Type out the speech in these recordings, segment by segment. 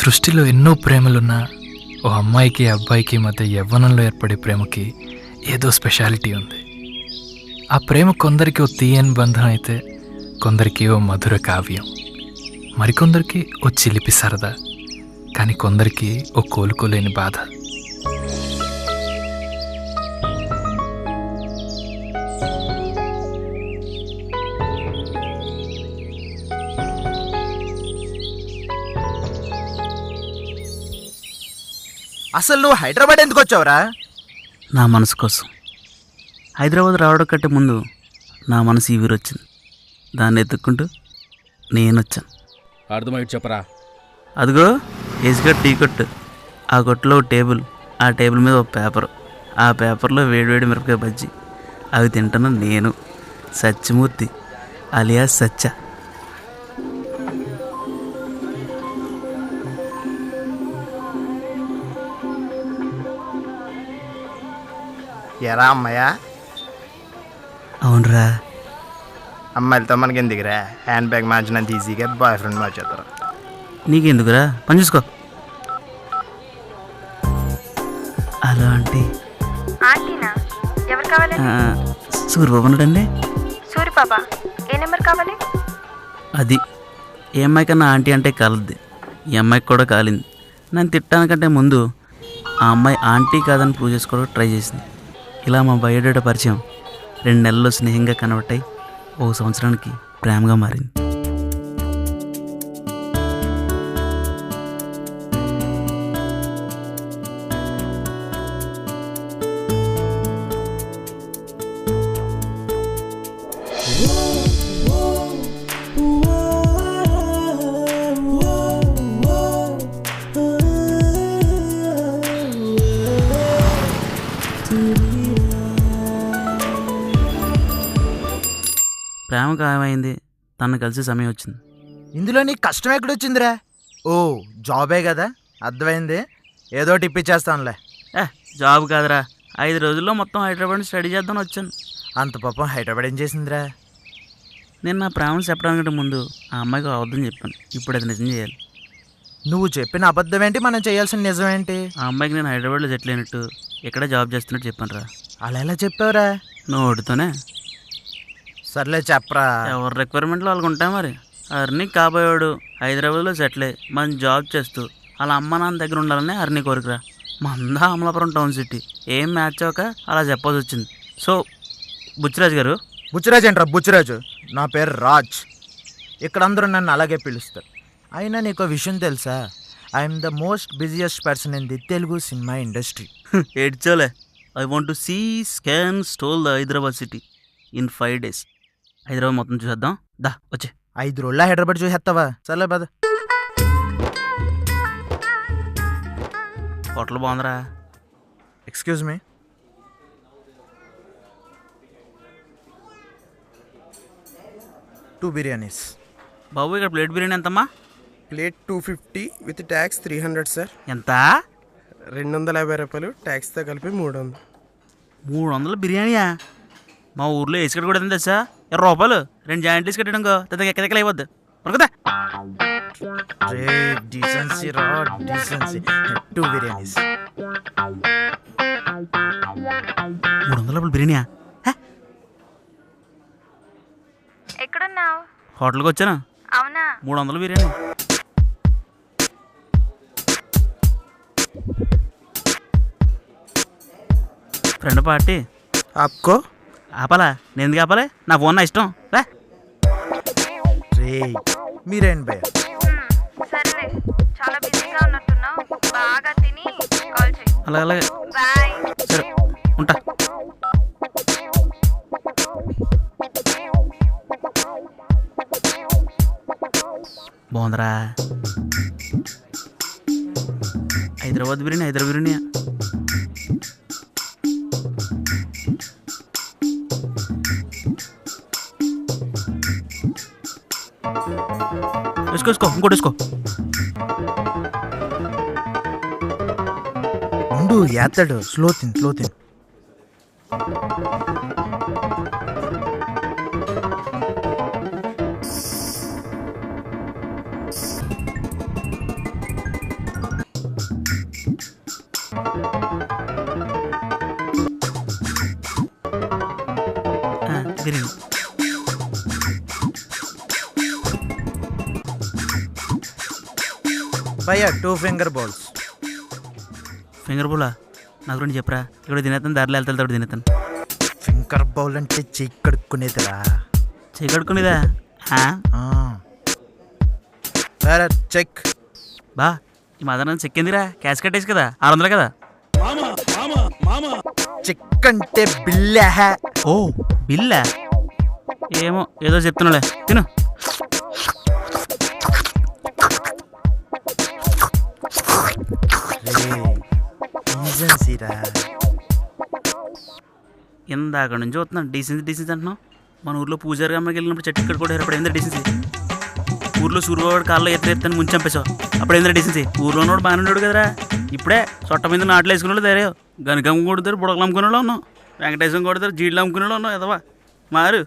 సృష్టిలో ఎన్నో ప్రేమలున్నా ఓ అమ్మాయికి అబ్బాయికి మధ్య యవ్వనంలో ఏర్పడే ప్రేమకి ఏదో స్పెషాలిటీ ఉంది. ఆ ప్రేమ కొందరికి ఓ తీయని బంధం అయితే, కొందరికి ఓ మధుర కావ్యం, మరికొందరికి ఓ చిలిపి సరదా, కానీ కొందరికి ఓ కోలుకోలేని బాధ. అసలు నువ్వు హైదరాబాద్ ఎందుకు వచ్చావురా? నా మనసు కోసం. హైదరాబాద్ రావడం కంటే ముందు నా మనసు ఈ ఊరు వచ్చింది. దాన్ని ఎత్తుక్కుంటూ నేను వచ్చాను. అర్థమైతే చెప్పరా. అదిగో ఏజ్గా టీ కొట్టు, ఆ కొట్టులో ఒక టేబుల్, ఆ టేబుల్ మీద ఒక పేపరు, ఆ పేపర్లో వేడివేడి మిరపకాయ బజ్జీ, అవి తింటున్నా నేను, సత్యమూర్తి అలియా సత్య. ఎరా అమ్మాయా? అవునరా. అమ్మాయిలతో మనకి ఎందుకురా? హ్యాండ్ బ్యాగ్ మార్చినంత ఈజీగా బాయ్ ఫ్రెండ్ మార్చేస్తారు. నీకెందుకురా, పని చూసుకో. Hello aunty. ఆంటీనా? ఎవరు కావాలి? సూరిబాబు ఉన్నాడండి. సూరిబాబా, ఏ నెంబర్ కావాలి? అది ఏ అమ్మాయి కన్నా ఆంటీ అంటే కాలద్ది, ఈ అమ్మాయికి కూడా కాలింది. నన్ను తిట్టడానికంటే ముందు ఆ అమ్మాయి ఆంటీ కాదని ప్రూవ్ చేసుకోవడానికి ట్రై చేసింది. ఇలా మా బయోడేటా పరిచయం 2 నెలల్లో స్నేహంగా కన్వర్ట్ అయ్యి 1 సంవత్సరానికి ప్రేమగా మారింది. ప్రేమ ఖాయమైంది, తను కలిసి సమయం వచ్చింది. ఇందులో నీకు కష్టం ఎక్కడొచ్చిందిరా? ఓ జాబే కదా, అర్థమైంది. ఏదో ఇప్పించేస్తానులే. జాబ్ కాదురా, 5 రోజుల్లో మొత్తం హైదరాబాద్ స్టడీ చేద్దామని వచ్చాను. అంత పాపం హైదరాబాద్ ఏం చేసిందిరా? నేను నా ప్రేమను చెప్పడానికంటే ముందు ఆ అమ్మాయికి అబద్ధం చెప్పాను. ఇప్పుడు అది నిజం చేయాలి. నువ్వు చెప్పిన అబద్ధం ఏంటి, మనం చేయాల్సిన నిజం ఏంటి? ఆ అమ్మాయికి నేను హైదరాబాద్లో సెటిల్ అయినట్టు, ఇక్కడే జాబ్ చేస్తున్నట్టు చెప్పాను రా. అలా ఎలా చెప్పావురా? నోటితోనే. సర్లే చెప్పరా. ఎవరి రిక్వైర్మెంట్లో వాళ్ళకు ఉంటాయి మరి. అర్నీ కాబోయాడు హైదరాబాద్లో సెటిల్ అయ్యి మనం జాబ్ చేస్తూ వాళ్ళ అమ్మ నాన్న దగ్గర ఉండాలని అర్నీ కోరికరా. మందా అమలాపురం టౌన్ సిటీ ఏం మ్యాచ్ అవ్వక అలా చెప్పాల్సి వచ్చింది. సో బుచ్చిరాజు గారు. బుచ్చిరాజు ఏంట్రా? బుచ్చిరాజు నా పేరు రాజ్. ఇక్కడ అందరూ నన్ను అలాగే పిలుస్తారు. అయినా నీకు విషయం తెలుసా? I'm the most busiest person in the Telugu cinema industry. ఏడ్చోలే. I want to see scan stole the Hyderabad city in 5 days. Hyderabad మొత్తం చూసేద్దాం దా, వచ్చే. 5 రోజుల్లో హైదరాబాద్ చూసేస్తావా? సర్లే పద. హోటల్ బాగుందిరా. Excuse me. టూ బిర్యానీస్. బాబు ఇక్కడ ప్లేట్ బిర్యానీ ఎంతమ్మా? Plate 250 with tax 300 sir. ఎంత? 250 రూపాయలు ట్యాక్స్తో కలిపి 300. 300 బిర్యానీయా? మా ఊర్లో వేసుకట్ కూడా ఎంత తెలుసా? 20 రూపాయలు 2 జాయింట్ వేసి కట్టడంకో తనకి ఎక్కదెక్కలు అయిపోద్ది. పడుకుందా? డీసెన్సీ రా, డీసెన్సీ. టూ బిర్యానీస్. 300 రూపాయలు బిర్యానీయా? ఎక్కడున్నావు? హోటల్కి వచ్చాను. అవునా? 300 బిర్యానీ. Friend party. ఆప్కో ఆపాలా? నేను ఎందుకు ఆపాలి? నా ఫోన్ నా ఇష్టం. రా. మీరేంటి భయ్య? సరే, చాలా బిజీగా ఉన్నట్టున్నావు. బాగా తిని కాల్ చేయి. అలాగే బాయ్. సరే ఉంటా. బాగుందిరా. హైదరాబాద్ బిర్యానీ. హైదరాబాద్ బిర్యానీ వేసుకో. ఇంకోటి వేసుకో. ఉండు, ఏతాడు. స్లో తిన్. గ్రీన్. భయ్యా 2 ఫింగర్ బౌల్స్. ఫింగర్ బౌలా? నా గురించి చెప్పరా. ఇక్కడ తినేస్తాను, దారిలో వెళ్తాడు తినేస్తాను. ఫింగర్ బౌల్ అంటే చెయ్యి కడుక్కునేదిరా. చెయ్యి కడుక్కునేదా? సరే చెక్. బా ఈ మాదన చెక్ ఎందుకురా? క్యాష్ కట్టేసి కదా, 600 కదా. చెక్ అంటే బిల్లే. ఓ బిల్లా? ఏమో ఏదో చెప్తున్నాలే, తిను. ఇందాక నుంచి చూస్తున్నాను డీసెన్సీ అంటున్నావు. మన ఊర్లో పూజారి అమ్మకి వెళ్ళినప్పుడు చెట్టు ఇక్కడ కూడా అప్పుడు ఏందా డీసెన్సీ? ఊర్లో సూర్యబాబు కాళ్ళలో ఎత్తాను ముంచి చంపేశావు, అప్పుడు ఏందా డీసెన్సీ? ఊర్లో ఉన్నోడు బాగానే ఉన్నాడు కదరా. ఇప్పుడే చొట్ట మీద నాట్లు వేసుకునే ధైర్య గనుకమ్మ కొడతారు, బుడకలు అమ్ముకునే వాళ్ళు ఉన్నావు, వెంకటేశ్వరం కొడతారు, జీడ్లు అమ్ముకునే వాళ్ళు ఉన్నావు ఎదవా మారు.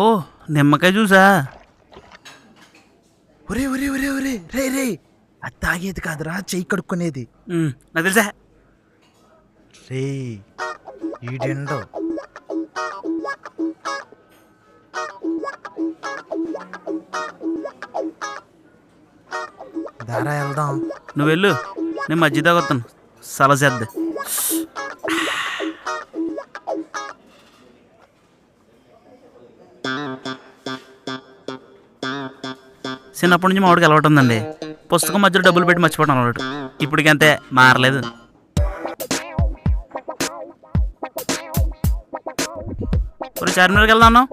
ఓ నిమ్మకాయ చూసా? ఒరే ఒరే ఒరే ఒరే రే రే, అది తాగేది కాదురా, చెయ్యి కడుక్కునేది. నాకు తెలుసా. రే ఈడెండో దారా వెళ్దాం. నువ్వు వెళ్ళు, నేను మజ్జిగ తాగొస్తాను, సలసేద్ది. చిన్నప్పటి నుంచి మా వాడికి అలవాటు ఉందండి, పుస్తకం మధ్యలో డబ్బులు పెట్టి మర్చిపోవడం అలవాటు. ఇప్పటికి అంతే, మారలేదు. ఇప్పుడు చార్మినార్కి వెళ్దాం అన్నావు.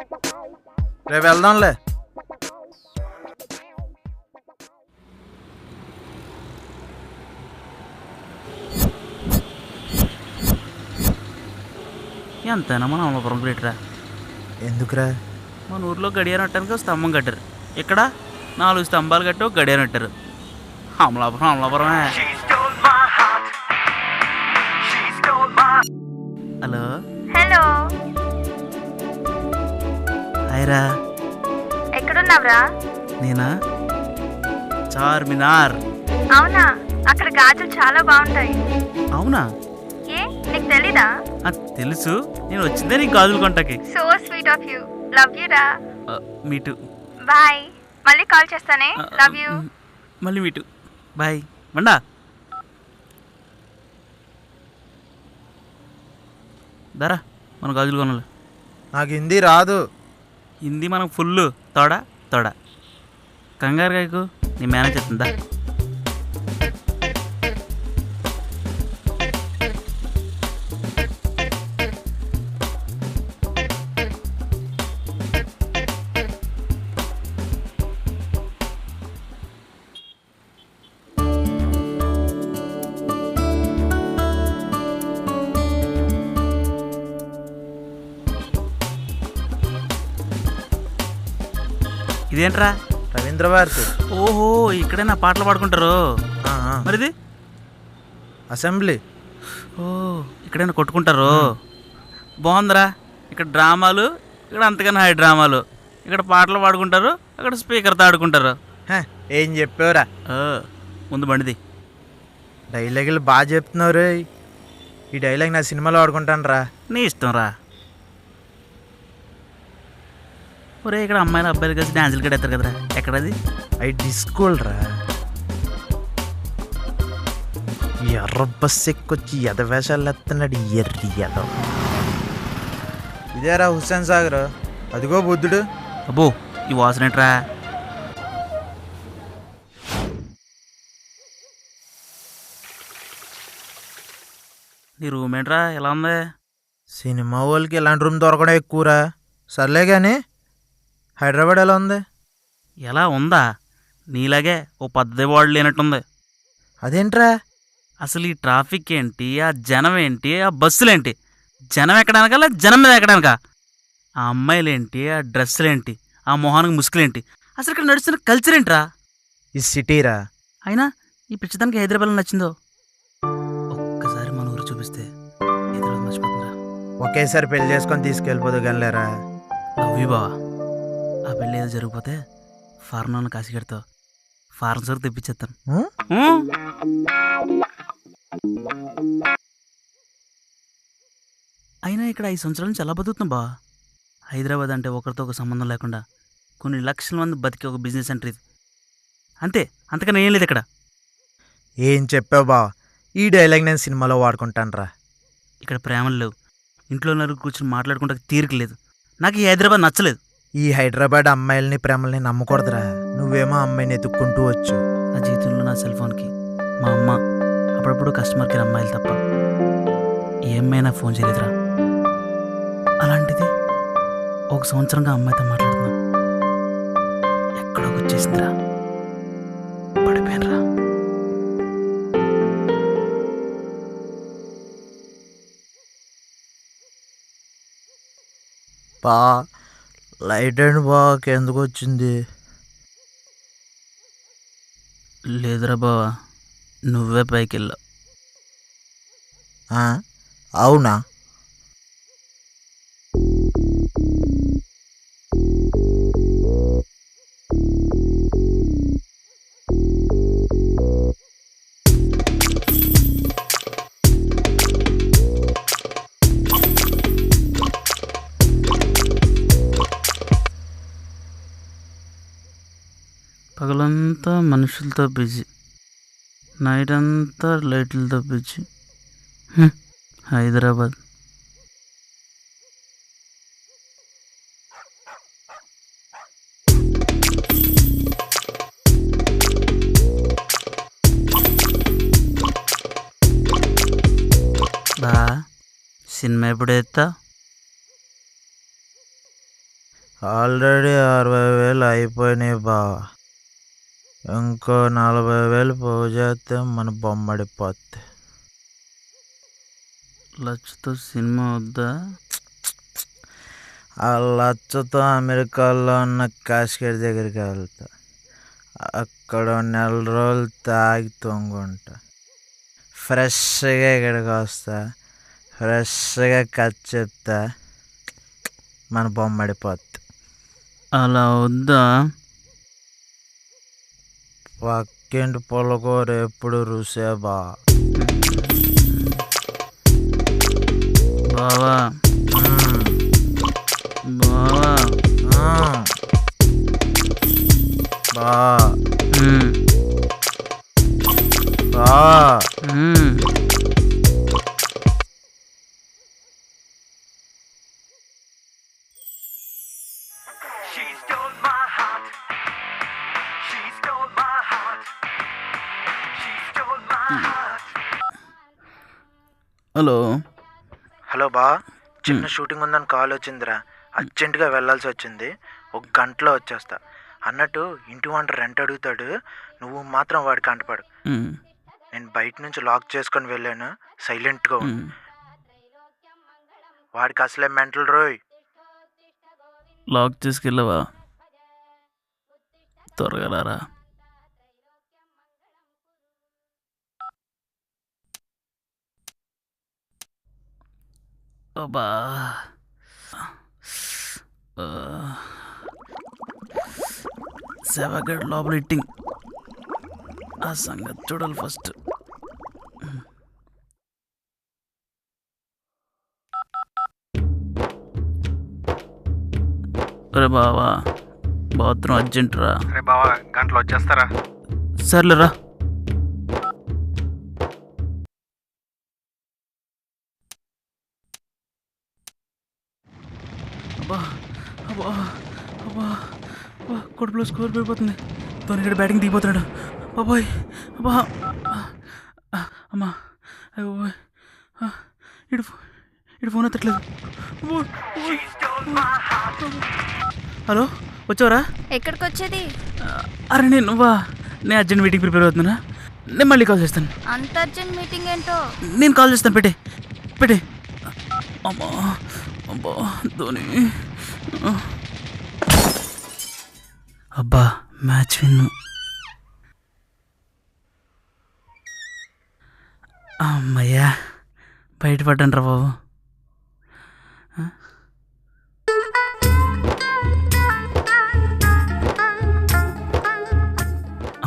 రేపు వెళ్దాంలే. ఎంతైనా మన అమలాపురం గ్రేటరా. ఎందుకురా? మన ఊర్లో గడియారం కట్టడానికి ఒక స్తంభం కట్టారు, ఇక్కడ 4 స్తంభాలు కట్టి ఒక గడియారం కట్టారు. అమలాపురమే. హలో హలో, హాయ్రా. ఎక్కడున్నావురా? నేనా? చార్మినార్. అవునా, అక్కడ గాజులు చాలా బాగుంటాయి. అవునా? ఏ నీకు తెలీదా? తెలుసు, నేను వచ్చిందే నీకు గాజులు కొంటకి. So sweet of you, love you రా. మీటు. బాయ్, మళ్ళీ కాల్ చేస్తానే. Love you. మళ్ళీ మీటు. బాయ్. మండా దారా, మన గాజులు కొనాలి. నాకు హిందీ రాదు. హిందీ మనకు ఫుల్ తోడా. కంగారు కాయకు, నీ మేనేజ్ చెప్తుందా? ఇదేంట్రా? రవీంద్ర భారతి. ఓహో, ఇక్కడే నా పాటలు పాడుకుంటారు. మరిది అసెంబ్లీ. ఓ, ఇక్కడైనా కొట్టుకుంటారు. బాగుందిరా. ఇక్కడ డ్రామాలు, ఇక్కడ అంతకన్నా హై డ్రామాలు. ఇక్కడ పాటలు పాడుకుంటారు, అక్కడ స్పీకర్తో ఆడుకుంటారు. ఏం చెప్పావురా? ముందు బండిది. డైలాగులు బాగా చెప్తున్నావు రే. ఈ డైలాగ్ నా సినిమాలో ఆడుకుంటాను రా. నీ ఇష్టం రా. ఒరే, ఇక్కడ అమ్మాయిలు అబ్బాయిలు కలిసి డాన్సులు కడతారు కదరా, ఎక్కడది? అవి డిస్కోల్ రా. ఎర్ర బస్ ఎక్కొచ్చి ఎదవేషాలు ఎత్తున్నాడు ఎర్రి ఎదవ. ఇదేరా హుస్సేన్ సాగర్. అదిగో బుద్ధుడు. అబ్బో, ఈ వాసన ఏంట్రా? నీ రూమ్ ఏంట్రా ఎలా ఉంది? సినిమా వాళ్ళకి ఇలాంటి రూమ్ దొరకడం ఎక్కువరా. సర్లే కానీ హైదరాబాద్ ఎలా ఉంది? ఎలా ఉందా? నీలాగే ఓ పద్ధతి వాడు లేనట్టుంది. అదేంట్రా? అసలు ఈ ట్రాఫిక్ ఏంటి, ఆ జనం ఏంటి, ఆ బస్సులేంటి? జనం ఎక్కడానికా జనం మీద ఎక్కడానికా? ఆ అమ్మాయిలేంటి, ఆ డ్రెస్సులేంటి, ఆ మొహానికి ముసుగులేంటి? అసలు ఇక్కడ నడుస్తున్న కల్చర్ ఏంట్రా? ఈ సిటీరా. అయినా ఈ పిచ్చిదానికి హైదరాబాద్లో నచ్చిందో? ఒక్కసారి మన ఊరు చూపిస్తే హైదరాబాద్ మర్చిపోతుందా? ఒకేసారి పెళ్లి చేసుకొని తీసుకెళ్ళిపోదు గనలేరా. అవి బావా, ఆ పెళ్ళి ఏదో జరిగిపోతే ఫారెన్ కాశీగడతావు, ఫారెన్ సరుకు తెప్పించేస్తాను. అయినా ఇక్కడ 5 సంవత్సరాల నుంచి ఎలా బతుకుతున్నాం బా? హైదరాబాద్ అంటే ఒకరితో ఒక సంబంధం లేకుండా కొన్ని లక్షల మంది బతికే ఒక బిజినెస్ సెంటర్ ఇది. అంతే, అంతకన్నా ఏం లేదు ఇక్కడ. ఏం చెప్పావు బా, ఈ డైలాగ్ నేను సినిమాలో వాడుకుంటాను రా. ఇక్కడ ప్రేమలు లేవు, ఇంట్లో నలుగురు కూర్చొని మాట్లాడుకుంటే తీరిక లేదు. నాకు ఈ హైదరాబాద్ నచ్చలేదు. ఈ హైదరాబాద్ అమ్మాయిల్ని ప్రేమల్ని నమ్మకూడదురా. నువ్వేమో అమ్మాయిని ఎత్తుక్కుంటూ వచ్చు. నా జీవితంలో నా సెల్ ఫోన్కి మా అమ్మ అప్పుడప్పుడు కస్టమర్ కేర్ అమ్మాయిలు తప్ప ఏ అమ్మాయి నాకు ఫోన్ చేయలేదురా. అలాంటిది 1 సంవత్సరంగా అమ్మాయితో మాట్లాడుతున్నాం. ఎక్కడో వచ్చేసిందిరా, పడిపోయానురా. బా లైట్ అండ్ బాగా ఎందుకు వచ్చింది? లేదురా బావా, నువ్వే పైకి వెళ్ళావు. ఆ, అవునా? పగలంతా మనుషులతో బిజీ, నైట్ అంతా లైట్లతో బిజీ. హైదరాబాద్. బా సినిమా ఎప్పుడు ఎత్తా? ఆల్రెడీ 60,000 అయిపోయినాయి బా. ఇంకో 40,000 పోగు చేస్తే మన బొమ్మడిపోద్ది. లచ్చతో సినిమా వద్దా? ఆ లచ్చతో అమెరికాలో ఉన్న కాశ్మీర్ దగ్గరికి వెళ్తా. అక్కడ 1 నెల రోజులు తాగి తొంగుంటా. ఫ్రెష్గా ఇక్కడికి వస్తా, ఫ్రెష్గా కట్ చెప్తా, మన బొమ్మడిపోద్ది. అలా వద్దా? పక్కింటి పుల్లకూర ఎప్పుడు రుసే బా. బావా బావా బా మ్మ్. బా మ్మ్. హలో హలో బా, చిన్న షూటింగ్ ఉందని కాల్ వచ్చిందిరా. అర్జెంటుగా వెళ్ళాల్సి వచ్చింది. 1 గంటలో వచ్చేస్తా. అన్నట్టు ఇంటి వంట రెంట్ అడుగుతాడు, నువ్వు మాత్రం వాడికి అంటపడు. మ్మ్. నేను బయట నుంచి లాక్ చేసుకొని వెళ్ళాను, సైలెంట్గా ఉండు. మ్మ్. వాడికి అసలే మెంటల్ రోయ్. లాక్ చేసుకెళ్ళవా? త్వరగా రారా. అబ్బా సేవగడ్ లోపల ఇట్టింగ్. ఆ సంగతి చూడాలి ఫస్ట్. అరే బావా, బాత్రూమ్ అర్జెంట్ రా. అరే బావా, గంటలో వచ్చేస్తారా? సర్లేరా. అబ్బా అబ్బా అబ్బా అబ్బా, కొడుపులో స్కోర్ పడిపోతుంది. ధోని ఇక్కడ బ్యాటింగ్ దిగిపోతున్నాడు. బాబాయ్ అబ్బా, అమ్మా అయ్యో బాబాయ్, ఇటు ఇటు ఫోన్ ఎత్తట్లేదు. హలో, వచ్చావరా? ఎక్కడికి వచ్చేది? అరే నువ్వా? నేను అర్జెంట్ మీటింగ్ ప్రిపేర్ అవుతున్నా. నేను మళ్ళీ కాల్ చేస్తాను. అంత అర్జెంట్ మీటింగ్ ఏంటో? నేను కాల్ చేస్తాను, పెట్టే పెట్టే. అమ్మా అబ్బా ధోని. అబ్బా మ్యాచ్ విన్ను. అమ్మయ్యా, బయటపడ్డాను రా బాబు.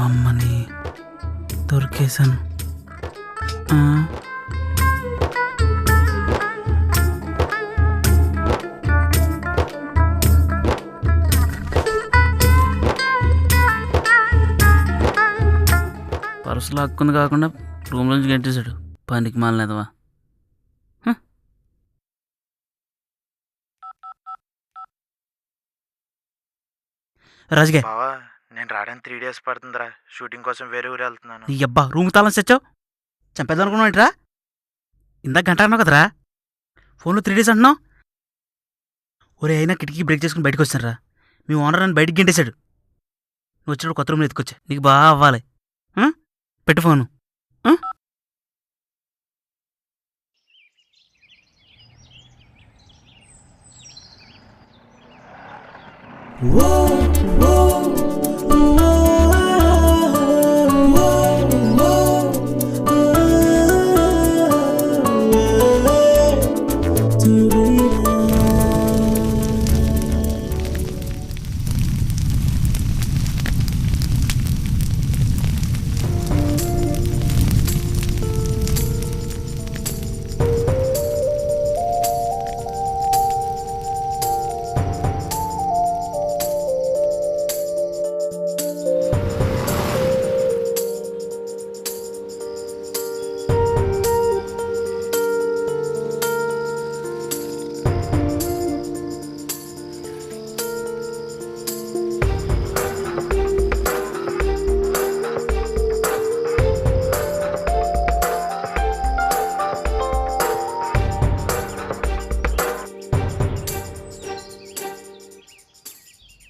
అమ్మని దొరికేశాను. అసలు హక్కుంది కాకుండా రూమ్లోంచి గంటేశాడు. పనికి మాలనేదవా. రాజుగా బావా నేను రావడానికి 3 days పడుతుందిరా. షూటింగ్ కోసం వేరే ఊరు వెళ్తున్నాను. ఈ అబ్బా రూమ్ తాళం తెచ్చావు. చంపేద్దాం అనుకున్నావుట్రా? ఇందాక గంట అన్నావు కదరా, ఫోన్లో 3 days అంటున్నావు. ఒరే అయినా కిటికీ బ్రేక్ చేసుకుని బయటకు వచ్చానరా. మీ ఓనర్ నన్ను బయటికి గంటేశాడు. నువ్వు వచ్చినప్పుడు కొత్త రూమ్లో ఎత్తుకొచ్చా. నీకు బాగా అవ్వాలి. పెట్టు ఫోను.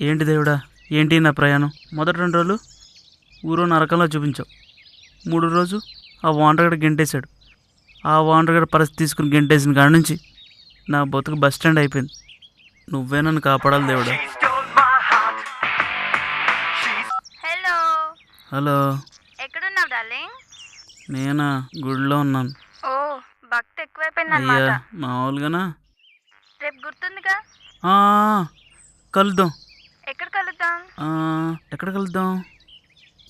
ఏంటి దేవుడా, ఏంటి నా ప్రయాణం? మొదటి 2 రోజులు ఊరో నరకంలో చూపించావు. 3 రోజు ఆ ఓనర్ గడ గెంటేశాడు. ఆ ఓనర్ గడ పరిస్థితి తీసుకుని గెంటేసిన కాడ నుంచి నా బతుకు బస్ స్టాండ్ అయిపోయింది. నువ్వే నన్ను కాపాడాలి దేవుడా. హలో హలో, ఎక్కడున్నావు డార్లింగ్? నేనా గుడిలో ఉన్నాను. ఓ భక్తి ఎక్కువైపోయింది అయ్యా అన్నమాట. మామూలుగానా? రేపు గుర్తుందిగా? ఆ, కలుద్దాం. ఎక్కడ కలుద్దాం? ఎక్కడ కలుద్దాం?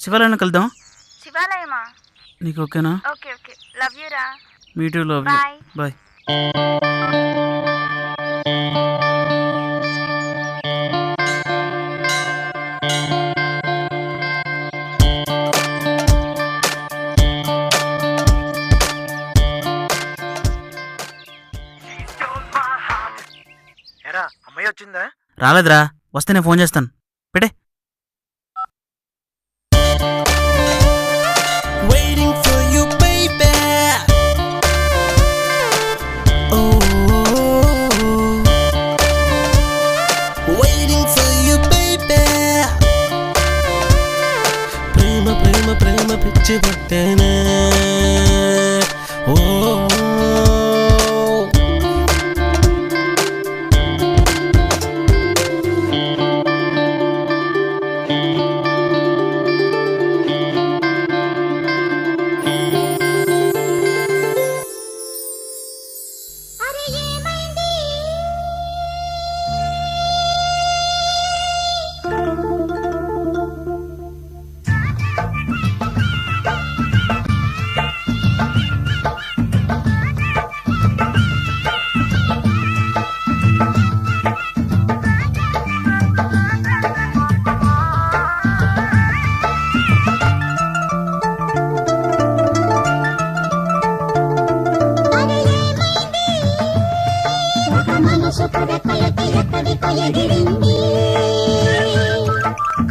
శివాలయంలో కలుద్దాం. శివాలయమా? నీకు ఓకేనా? ఓకే ఓకే, లవ్ యూ రా. Me too, love you. Bye. Bye. ఎరా అమ్మాయి వచ్చిందా? రాలేదురా, వస్తే నేను ఫోన్ చేస్తాను. పెట్టే. Waiting for you, baby. Oh, waiting for you, baby. Prema, prema, prema, పిచ్చి పట్టేనే. Oh.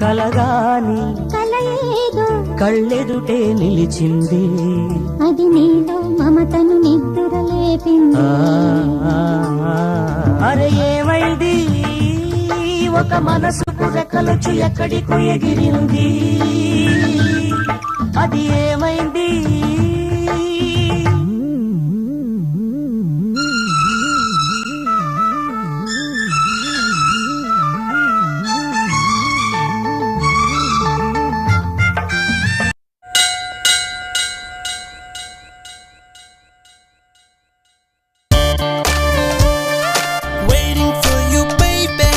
కలగాని కళ్ళెదుటే నిలిచింది, అది నీలో మమతను నిద్రలేపింది. అరే ఏమైంది, ఒక మనసుకు రెక్కలొచ్చు ఎక్కడికో ఎగిరింది, అది ఏమైంది? Waiting for you, baby.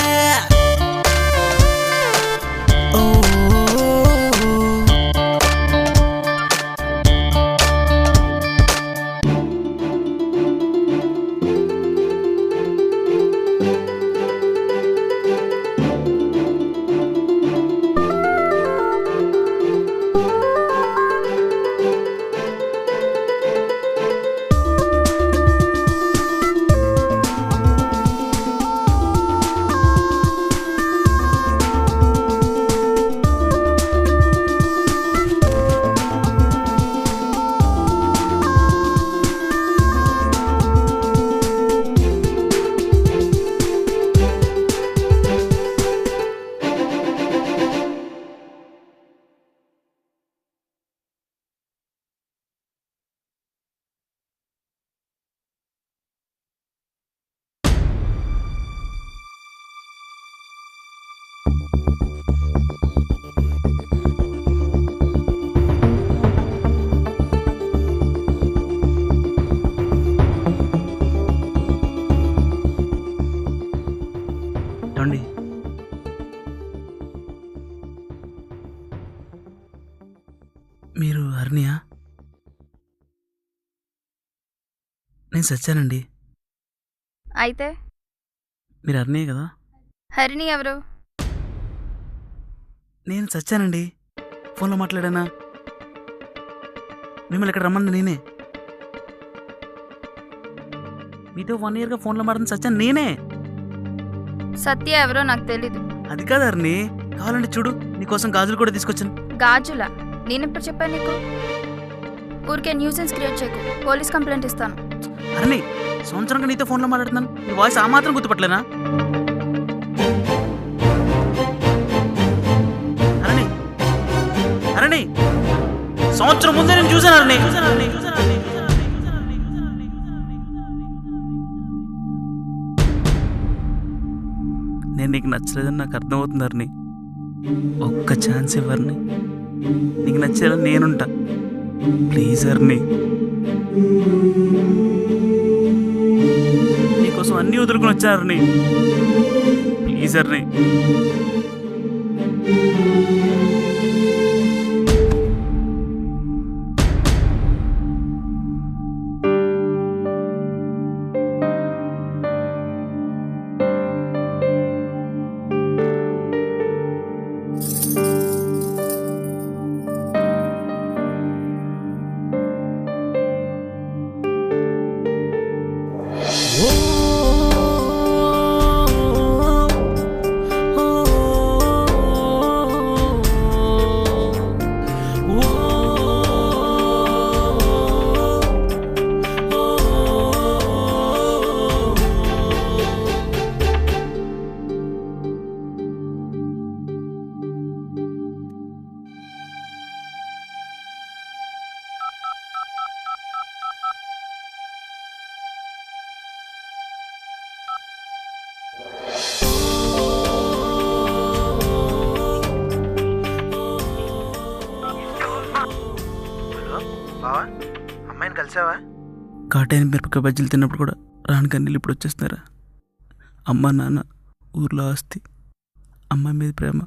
Oh, ఏమండి మీరు హర్నియా? నేను సచ్చానండి. అయితే మీరు హర్నియే కదా? హరిణి ఎవరు? నేను చచ్చానండి. ఫోన్లో మాట్లాడానా? మిమ్మల్ని ఇక్కడ రమ్మన్నా నేనే. మీతో 1 yearగా ఫోన్లో మాట్లాడిన చచ్చాను నేనే. సత్య ఎవరో నాకు తెలీదు. అది కాదు అర్ని, కావాలంటే చూడు, నీకోసం గాజులు కూడా తీసుకొచ్చాను. గాజులా? నేనెప్పుడు చెప్పాను నీకు? ఊరికే న్యూసెన్స్ క్రియేట్ చేయకు, పోలీస్ కంప్లైంట్ ఇస్తాను. అర్ని, సంవత్సరంగా నీతో ఫోన్లో మాట్లాడుతున్నాను, నీ వాయిస్ ఆ మాత్రం గుర్తుపట్టలేనా? అరణి, అరణి, సంవత్సరం ముందే నేను చూశాను అరణి. నేను నీకు నచ్చలేదని నాకు అర్థమవుతుంది అరణి. ఒక్క ఛాన్స్ ఇవ్వరని, నీకు నచ్చేలా నేనుంటా. ప్లీజ్ అరణి, నీకోసం అన్నీ వదులుకుని వచ్చాను అరణి. ప్లీజ్ అరణి. బావా, అమ్మాయిని కలిసావా? కాటైన మిరపకాయ బజ్జీలు తిన్నప్పుడు కూడా రాని కన్నీళ్ళు ఇప్పుడు వచ్చేస్తున్నారా? అమ్మ నాన్న, ఊర్లో ఆస్తి, అమ్మాయి మీద ప్రేమ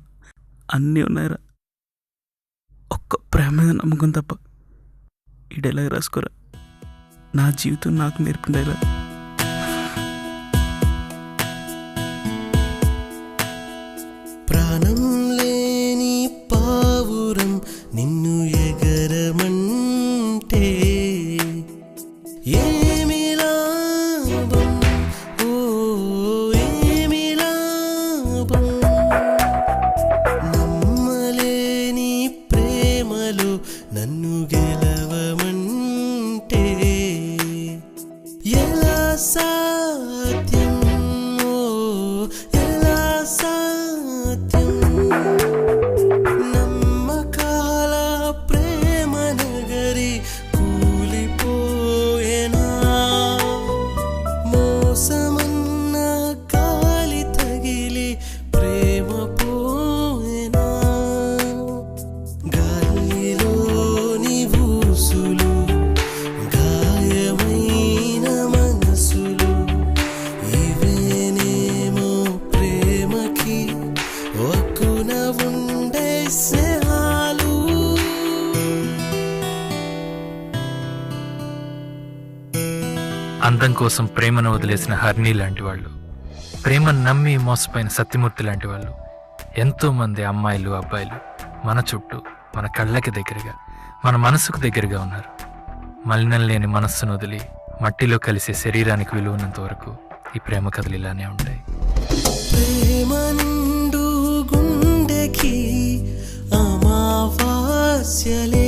అన్నీ ఉన్నాయిరా. ఒక్క ప్రేమ మీద నమ్మకం తప్ప. ఈ డైలాగ్ రాసుకోరా, నా జీవితం నాకు నేర్పిన డైలాగ్. ప్రాణం లేని పావురం నిన్ను ఎగరమంటే ఏమి లాభం, ఓ ఏమి లాభం. నమ్మలేని ప్రేమలో నన్ను గెలవమంటే ఎలా సాధ్యం, ఓ ఎలా సాధ్యం. నమ్మకాల ప్రేమ నగరి కూలిపోయేనా, మోసమన్న గాలి తగిలి ప్రేమ పోయేనా. గాలిలోని ఊసులు, గాయమైన మనసులు, ఇవేనేమో ప్రేమకి ఒక్కున ఉండే స్నేహాలు. అందం కోసం ప్రేమను వదిలేసిన హర్ని లాంటి వాళ్ళు, ప్రేమను నమ్మి మోసపోయిన సత్యమూర్తి లాంటి వాళ్ళు, ఎంతోమంది అమ్మాయిలు అబ్బాయిలు మన చుట్టూ, మన కళ్ళకి దగ్గరగా, మన మనసుకు దగ్గరగా ఉన్నారు. మలినం లేని మనస్సును వదిలి మట్టిలో కలిసే శరీరానికి విలువనంత వరకు ఈ ప్రేమ కథలు ఇలానే ఉంటాయి. ప్రేమ నిండు గుండెకి అమావాస్యలే